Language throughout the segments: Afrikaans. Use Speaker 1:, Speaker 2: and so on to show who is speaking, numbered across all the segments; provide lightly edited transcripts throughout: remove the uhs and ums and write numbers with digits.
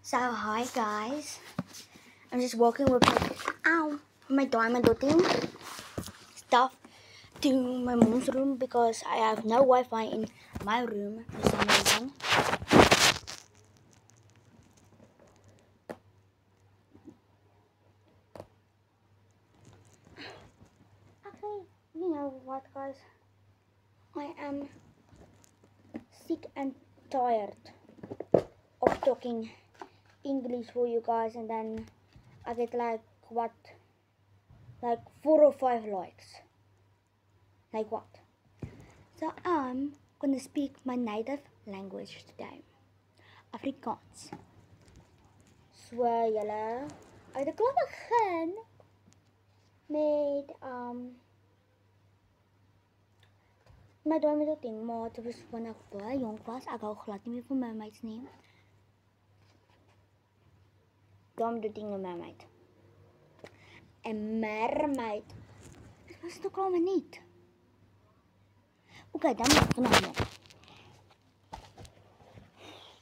Speaker 1: So hi guys, I'm just walking with my diamond looting stuff to my mom's room because I have no Wi-Fi in my room for some reason. Actually, you know what guys, I am sick and tired of talking English for you guys and then I get like 4 or 5 likes. Like what? So I'm gonna speak my native language today, Afrikaans. So julle uit 'n klop begin met my diamond ding, maar dit was wanneer ek baie jonk was. Ek hou glad nie meer van mermaids nie. Diamond ding 'n mermaid. 'n mermaid. Dit was toch al maar niet. Oké, dan moet ik vanaf nog.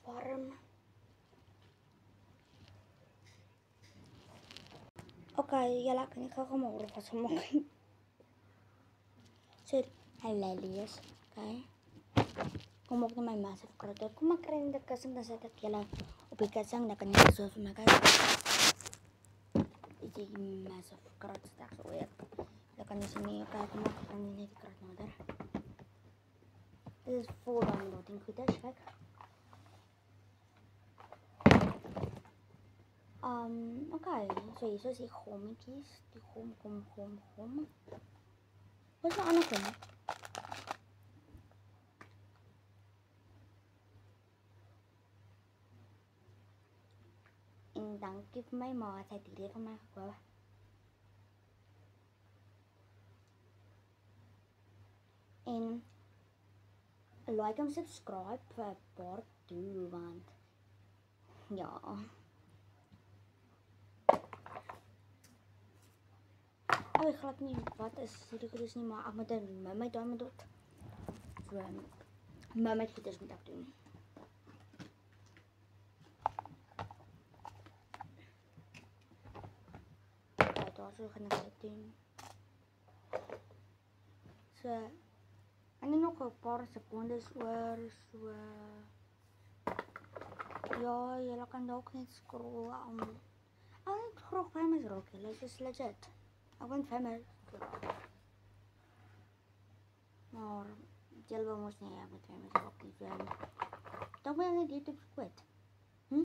Speaker 1: Warm. Oké, julle kan nie gou maar oor vas maak. So, hilarious. Okay. Kom ook na my massive crowd. Kom maar kry in die kussing, dan sit ek julle op die kussing, dan kan jy so vir my kyk. Die massive crowd staat so weer. Dan kan jy sien nie, okay, kom maar kry net die crowd nader. Dit is vol dan loting goeders, kyk. Okay, so hier is die gommetjies, die gom. Wat is nou ander gom? En dankie vir my ma, sy het hierdie van my gekoop. En like en subscribe vir part 2, want ja. Ek glad nie wat is hierdie goeders nie, maar ek moet my diamond dood. So, my goeders moet ek doen. Ja, daar so gaan ek dit doen. So, en nog 'n paar sekondes oor, so ja, julle kan dalk net scroll ek graag famous raak, julle is legit. Ek ben famous. Maar julle wil mos nie ek moet famous raak nie. Dan wil ek net YouTube quit.